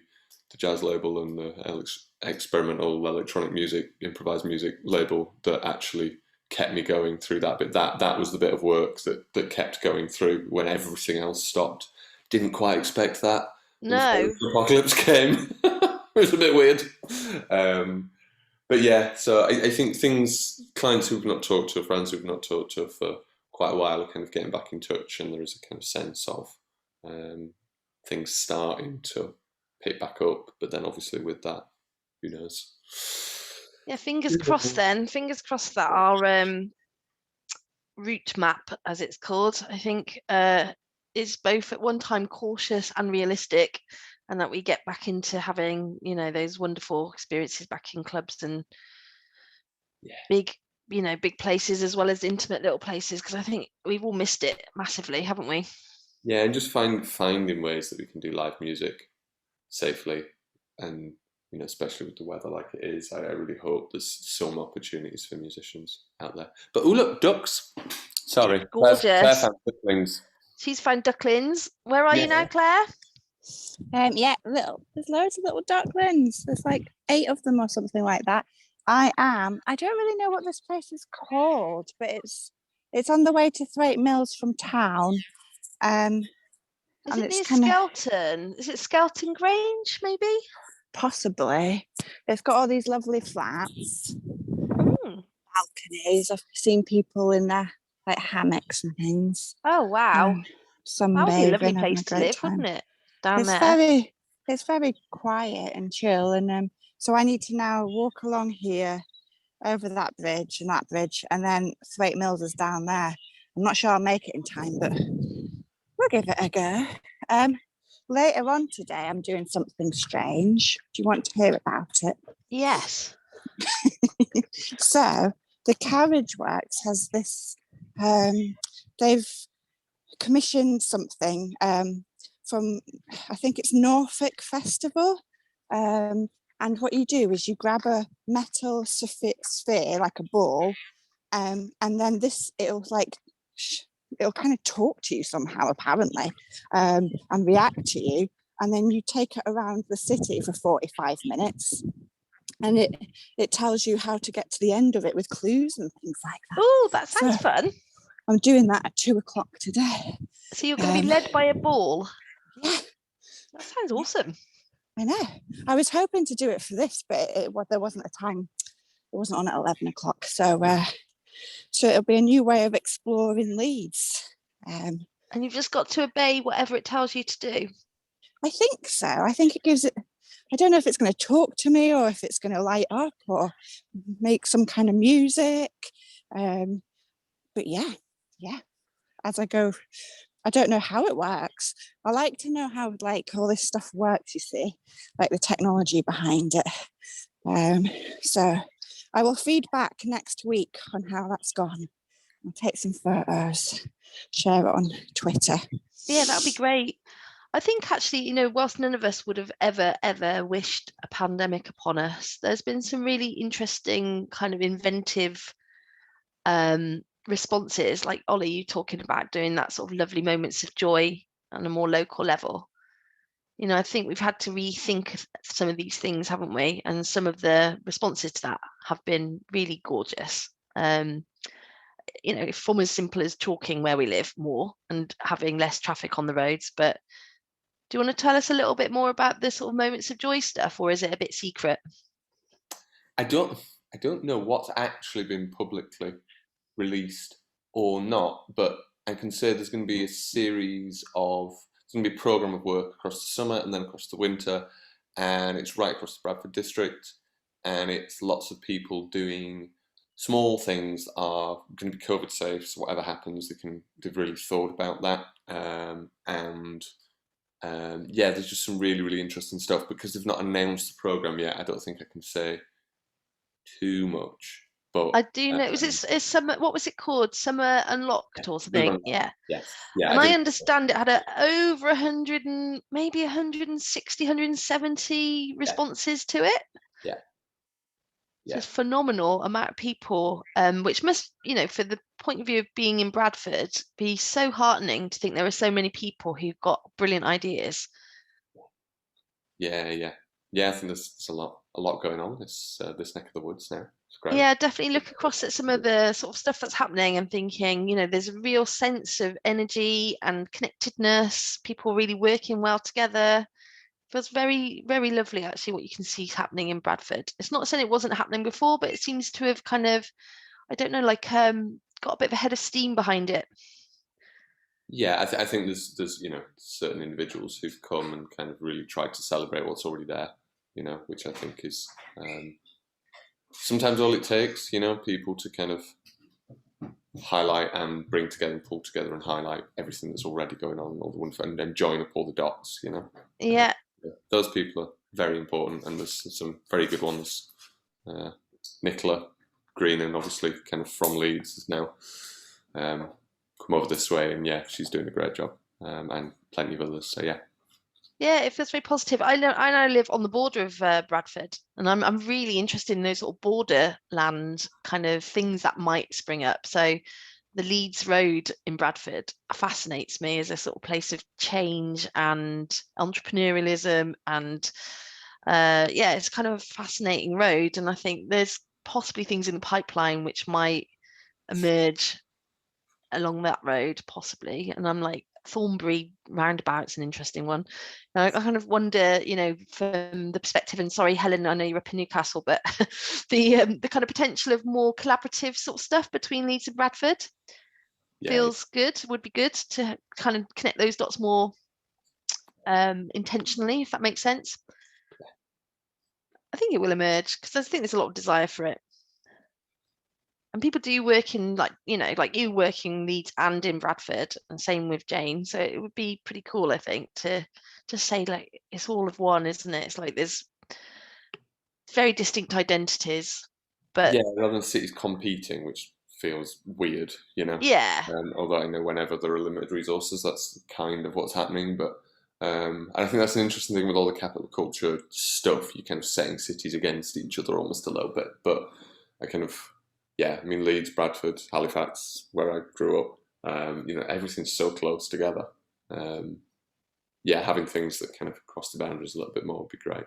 jazz label and the experimental electronic music, improvised music label that actually kept me going through that bit. That was the bit of work that kept going through when everything else stopped. Didn't quite expect that. No. The apocalypse came. It was a bit weird. But yeah, so I think clients who've not talked to, friends who've not talked to for quite a while are kind of getting back in touch, and there is a kind of sense of things starting to pick back up. But then obviously with that, who knows? Yeah, fingers crossed then. Fingers crossed that our route map, as it's called, I think is both at one time cautious and realistic, and that we get back into having, those wonderful experiences back in clubs and big places as well as intimate little places, because I think we've all missed it massively, haven't we? Yeah, and just finding ways that we can do live music safely, and especially with the weather like it is, I really hope there's some opportunities for musicians out there. But look, ducks. Sorry, gorgeous. Claire found ducklings. She's found ducklings. Where are you now, Claire? Yeah, there's loads of little ducklings. There's like 8 of them or something like that. I don't really know what this place is called, but it's on the way to Thwaite Mills from town. Is it near Skelton? Is it Skelton Grange, maybe? Possibly. It's got all these lovely flats, balconies. I've seen people in their like hammocks and things. Oh wow! Sunbathing. That would be a lovely place to live, wouldn't it? Down there. It's very quiet and chill, and so I need to now walk along here, over that bridge, and then Thwaite Mills is down there. I'm not sure I'll make it in time, but we'll give it a go. Later on today, I'm doing something strange. Do you want to hear about it? Yes. So the Carriage Works has this, they've commissioned something from, I think it's Norfolk Festival. And what you do is you grab a metal sphere, like a ball, and then it'll kind of talk to you somehow, apparently, and react to you. And then you take it around the city for 45 minutes. And it tells you how to get to the end of it with clues and things like that. Oh, that sounds fun. I'm doing that at 2:00 today. So you're going to be led by a ball? Yeah. That sounds awesome. I know. I was hoping to do it for this, but there wasn't a time. It wasn't on at 11:00. So it'll be a new way of exploring Leeds. And you've just got to obey whatever it tells you to do. I think so. I think it gives it, I don't know if it's going to talk to me or if it's going to light up or make some kind of music. But yeah, as I go, I don't know how it works. I like to know how like all this stuff works, you see, like the technology behind it. So I will feed back next week on how that's gone. I'll take some photos, share it on Twitter. Yeah, that would be great. I think actually, whilst none of us would have ever wished a pandemic upon us, there's been some really interesting kind of inventive responses, like Ollie, you talking about doing that sort of lovely moments of joy on a more local level. I think we've had to rethink some of these things, haven't we? And some of the responses to that have been really gorgeous. From as simple as talking where we live more and having less traffic on the roads. But do you want to tell us a little bit more about the sort of moments of joy stuff, or is it a bit secret? I don't know what's actually been publicly released or not, but I can say there's going to be there's going to be a programme of work across the summer and then across the winter, and it's right across the Bradford district, and it's lots of people doing small things that are going to be COVID safe, so whatever happens, they've really thought about that, there's just some really, really interesting stuff. Because they've not announced the programme yet, I don't think I can say too much. But I do know, it's summer, what was it called? Summer Unlocked or something? Yeah. Yes. Yeah. And I understand it had over 100 and maybe 160, 170 responses to it. Yeah. So it's a phenomenal amount of people, which must, for the point of view of being in Bradford, be so heartening to think there are so many people who've got brilliant ideas. Yeah. yeah, I think there's a lot going on this neck of the woods now. It's great. Yeah, definitely look across at some of the sort of stuff that's happening and thinking, you know, there's a real sense of energy and connectedness, people really working well together. Feels very, very lovely, actually, what you can see happening in Bradford. It's not saying it wasn't happening before, but it seems to have kind of, I don't know, like got a bit of a head of steam behind it. Yeah, I think there's you know, certain individuals who've come and kind of really tried to celebrate what's already there, you know, which I think is sometimes all it takes, you know, people to kind of highlight and bring together and pull together and highlight everything that's already going on, all the wonderful, and then join up all the dots, you know. Yeah. Those people are very important, and there's some very good ones. Nicola Greenan, obviously, kind of from Leeds, has now come over this way, and yeah, she's doing a great job, and plenty of others. So yeah. Yeah, it feels very positive. I now live on the border of Bradford, and I'm really interested in those sort of borderland kind of things that might spring up. So the Leeds Road in Bradford fascinates me as a sort of place of change and entrepreneurialism, and yeah, it's kind of a fascinating road. And I think there's possibly things in the pipeline which might emerge along that road, possibly. And I'm like, Thornbury roundabout's an interesting one. Now, I kind of wonder, you know, from the perspective, and sorry, Helen, I know you're up in Newcastle, but the kind of potential of more collaborative sort of stuff between Leeds and Bradford feels good. Would be good to kind of connect those dots more intentionally, if that makes sense. I think it will emerge because I think there's a lot of desire for it. And people do work in, like, you know, like you working Leeds and in Bradford, and same with Jane. So it would be pretty cool, I think, to say, like, it's all of one, isn't it? It's like there's very distinct identities, but yeah, rather than cities competing, which feels weird, you know. Yeah. Although I know whenever there are limited resources, that's kind of what's happening. But I think that's an interesting thing with all the capital culture stuff. You're kind of setting cities against each other almost a little bit. But I kind of, yeah, I mean, Leeds, Bradford, Halifax, where I grew up, you know, everything's so close together. Yeah, having things that kind of cross the boundaries a little bit more would be great.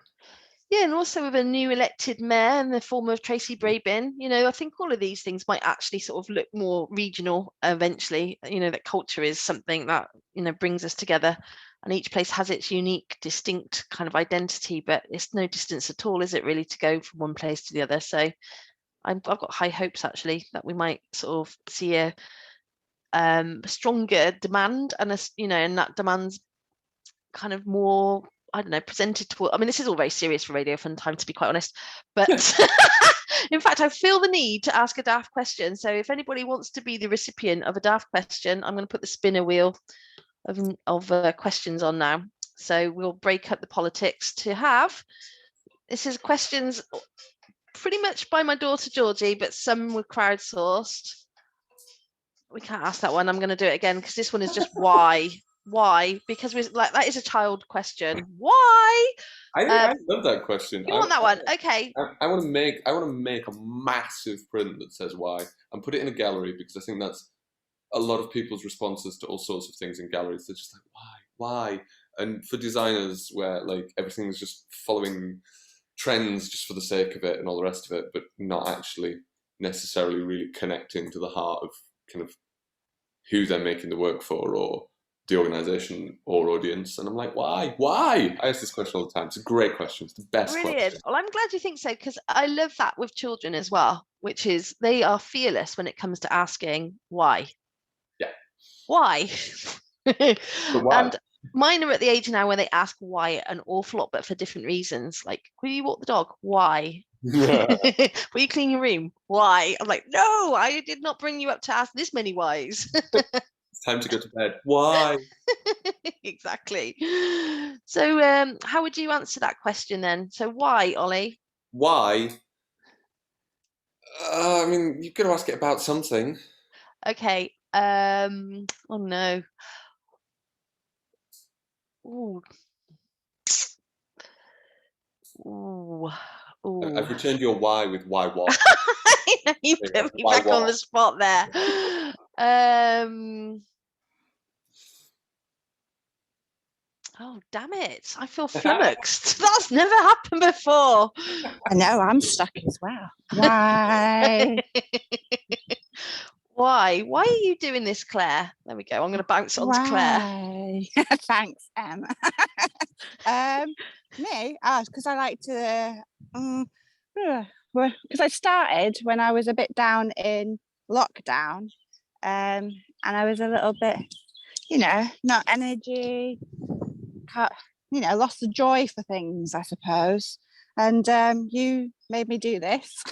Yeah, and also with a new elected mayor in the form of Tracy Brabin, you know, I think all of these things might actually sort of look more regional eventually. You know, that culture is something that, you know, brings us together, and each place has its unique, distinct kind of identity, but it's no distance at all, is it, really, to go from one place to the other? So I've got high hopes, actually, that we might sort of see a stronger demand, and you know, and that demand's kind of more, I don't know, presented to. I mean, this is all very serious for Radio Funtime, to be quite honest. But in fact, I feel the need to ask a daft question. So if anybody wants to be the recipient of a daft question, I'm going to put the spinner wheel of questions on now. So we'll break up the politics to have. This is questions pretty much by my daughter Georgie, but some were crowdsourced. We can't ask that one. I'm going to do it again because this one is just why. Why? Because we're like, that is a child question. Why? I love that question. You want that one? Okay. I want to make a massive print that says why, and put it in a gallery, because I think that's a lot of people's responses to all sorts of things in galleries. They're just like, why? And for designers, where like everything's just following trends just for the sake of it and all the rest of it, but not actually necessarily really connecting to the heart of kind of who they're making the work for, or the organisation or audience. And I'm like, why? I ask this question all the time. It's a great question. It's the best question. Well, I'm glad you think so, because I love that with children as well, which is they are fearless when it comes to asking why. Yeah. Why? But why? And mine are at the age now where they ask why an awful lot, but for different reasons. Like, will you walk the dog? Why? Will you clean your room? Why? I'm like, no, I did not bring you up to ask this many whys. It's time to go to bed. Why? Exactly. So how would you answer that question then? So why, Ollie? Why? I mean, you've got to ask it about something. Okay. Oh no. Ooh. Ooh. Ooh. I've returned your why with why what. You put me back on the spot there. Oh, damn it. I feel flummoxed. That's never happened before. I know, I'm stuck as well. Why? Why? Why are you doing this, Claire? There we go. I'm going to bounce on to Claire. Why? Thanks, Emma. Me? Because I like to, because I started when I was a bit down in lockdown, and I was a little bit, not energy, lost the joy for things, I suppose. And you made me do this.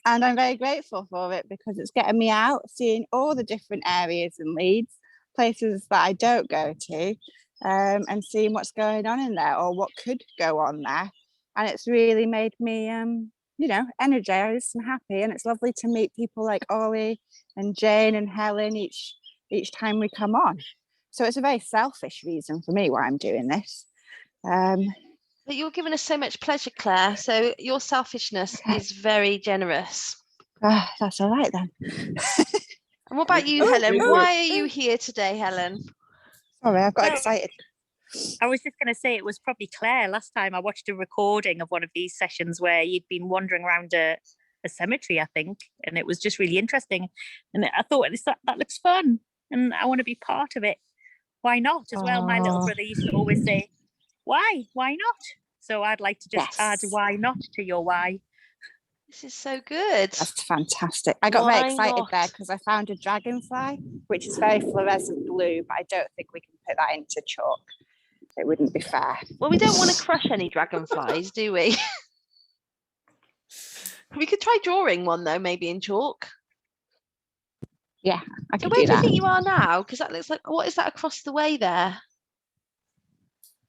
And I'm very grateful for it because it's getting me out, seeing all the different areas in Leeds, places that I don't go to, and seeing what's going on in there or what could go on there. And it's really made me, energized and happy. And it's lovely to meet people like Ollie and Jane and Helen each time we come on. So it's a very selfish reason for me why I'm doing this. But you're giving us so much pleasure, Claire. So your selfishness is very generous. That's all right then. And what about you, Helen? Why are you here today, Helen? Sorry, I've got excited. I was just going to say it was probably Claire. Last time I watched a recording of one of these sessions where you'd been wandering around a cemetery, I think, and it was just really interesting. And I thought that looks fun, and I want to be part of it. Why not? As well, my little brother used to always say, why not? So I'd like to just add why not to your why. This is so good. That's fantastic. I got very excited there because I found a dragonfly, which is very fluorescent blue, but I don't think we can put that into chalk. It wouldn't be fair. Well, we don't want to crush any dragonflies, do we? We could try drawing one though, maybe in chalk. Yeah, I so could where do do you that. think you are now? Because that looks like, what is that across the way there?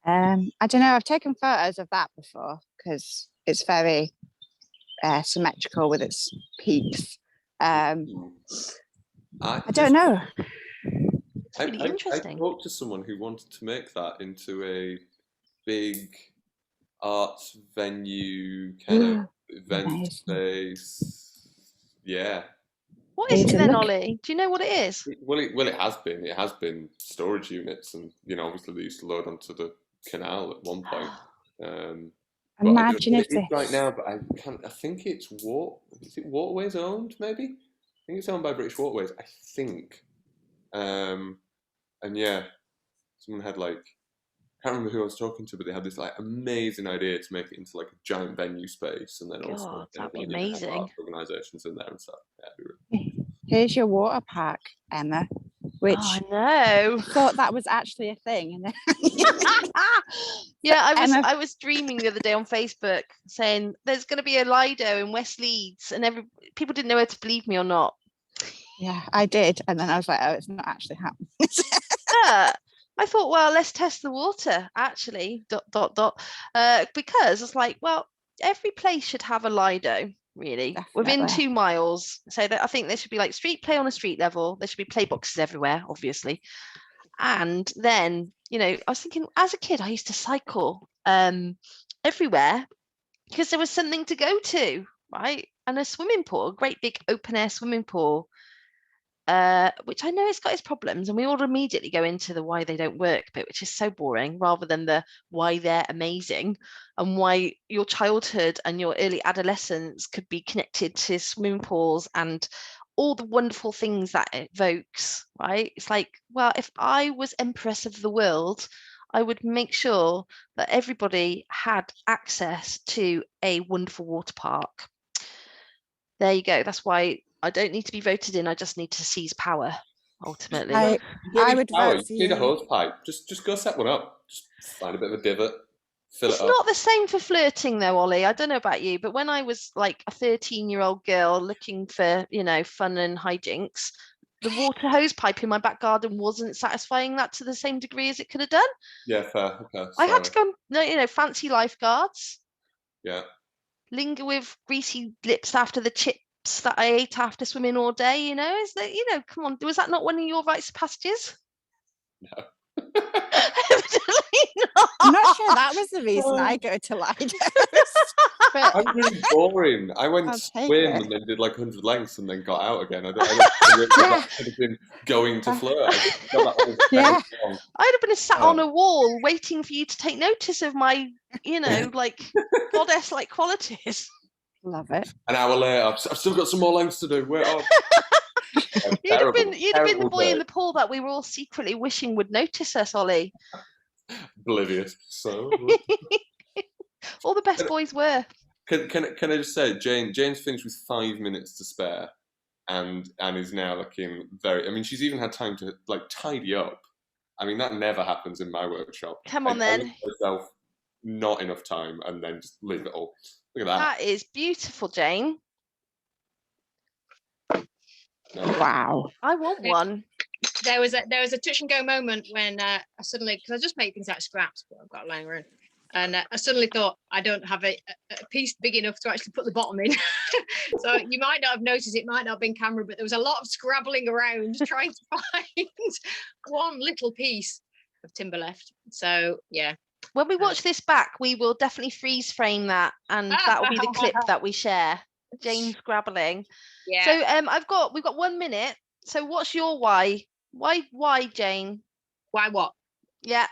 I don't know. I've taken photos of that before because it's very symmetrical with its peaks. I don't know. It's really interesting. I talked to someone who wanted to make that into a big arts venue kind of event space. Yeah. What is it then, Ollie? Do you know what it is? Well, it has been. It has been storage units, and obviously they used to load onto the canal at one point. Imagine if it's right now, but I can't. I think it's Waterways owned? Maybe. I think it's owned by British Waterways. I think. And yeah, someone had I can't remember who I was talking to, but they had this amazing idea to make it into a giant venue space, and then also that'd be amazing. Organisations in there and stuff. Yeah, here's your water park, Emma. Which I know. Thought that was actually a thing. Yeah, I was dreaming the other day on Facebook saying there's going to be a Lido in West Leeds, and people didn't know whether to believe me or not. Yeah, I did, and then I was like, oh, it's not actually happening. I thought, well, let's test the water, actually, ... Because it's like, well, every place should have a Lido, really, definitely. Within 2 miles. So that I think there should be street play on a street level. There should be play boxes everywhere, obviously. And then, I was thinking, as a kid, I used to cycle everywhere because there was something to go to, right? And a swimming pool, a great big open air swimming pool. Which I know it's got its problems, and we all immediately go into the why they don't work bit, which is so boring, rather than the why they're amazing and why your childhood and your early adolescence could be connected to swimming pools and all the wonderful things that it evokes, right? It's like, well, if I was Empress of the world, I would make sure that everybody had access to a wonderful water park. There you go. That's why I don't need to be voted in. I just need to seize power, ultimately. I would vote for you. You need a hose pipe. Just go set one up. Just find a bit of a divot. It's not the same for flirting, though, Ollie. I don't know about you, but when I was a 13-year-old girl looking for, fun and hijinks, the water hose pipe in my back garden wasn't satisfying that to the same degree as it could have done. Yeah, fair. Okay, I had to go, fancy lifeguards. Yeah. Linger with greasy lips after the chips that I ate after swimming all day, is that, come on, was that not one of your rites of passages? No. Evidently not. I'm not sure that was the reason I go to Lidos. But I'm really boring. I went I'll take swim it. and then did like 100 lengths and then got out again. I don't think that could have been going to flirt. I just got that one Yeah. wrong. I'd have been sat on a wall waiting for you to take notice of my, like goddess-like qualities. Love it. An hour later, I've still got some more lengths to do. Wait on. You'd have been the boy in the pool that we were all secretly wishing would notice us, Ollie. Oblivious. So All the best boys were. can I just say, Jane's finished with 5 minutes to spare, and is now looking very. I mean, she's even had time to like tidy up. I mean, that never happens in my workshop. Come on, I then. give myself not enough time, and then just leave it all. Look at that. That is beautiful, Jane. No. Wow. I want one. There was a touch and go moment when I suddenly, because I just make things out of scraps, but I've got lying around, and I suddenly thought I don't have a piece big enough to actually put the bottom in. So you might not have noticed, it might not have been camera, but there was a lot of scrabbling around trying to find one little piece of timber left. So yeah. When we watch this back, we will definitely freeze frame that, and that will be the clip that we share. Jane scrabbling. Yeah. So we've got 1 minute. So what's your why? Why, Jane? Why what? Yeah.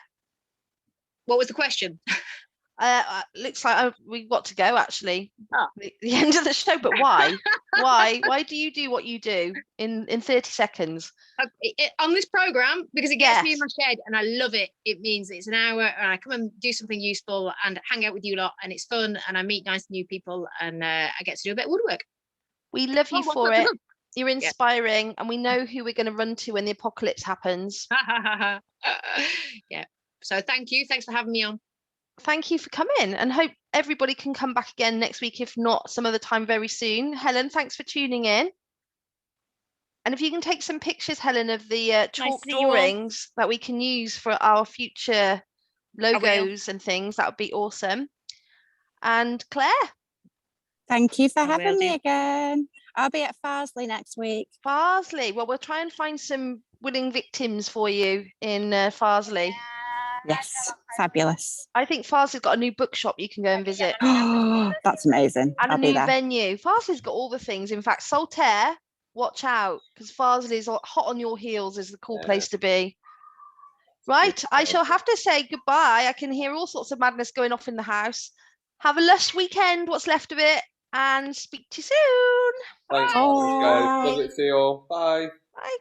What was the question? Looks like we've got to go actually. Oh. The end of the show, but why? Why do you do what you do in 30 seconds? On this program, because it gets me in Yes. my shed and I love it. It means it's an hour and I come and do something useful and hang out with you lot, and it's fun and I meet nice new people, and I get to do a bit of woodwork. We love you Oh, for what's it. that? You're inspiring, and we know who we're going to run to when the apocalypse happens. Yeah. So thank you. Thanks for having me on. Thank you for coming, and hope everybody can come back again next week, if not some other time very soon. Helen, thanks for tuning in. And if you can take some pictures, Helen, of the chalk see you all. drawings that we can use for our future will. logos and things, that would be awesome. And Claire, Thank you for I will having me do. again. I'll be at Farsley next week. Farsley. Well, we'll try and find some willing victims for you in Farsley. Yes, fabulous. I think Farsley's got a new bookshop you can go and visit. That's amazing. And I'll a be new there. venue. Farsley's got all the things. In fact, Saltaire, watch out, because Farsley's hot on your heels is the cool place to be. Right, I shall have to say goodbye. I can hear all sorts of madness going off in the house. Have a lush weekend, what's left of it, and speak to you soon. Thanks, guys. Love it. See you all. Bye. Bye.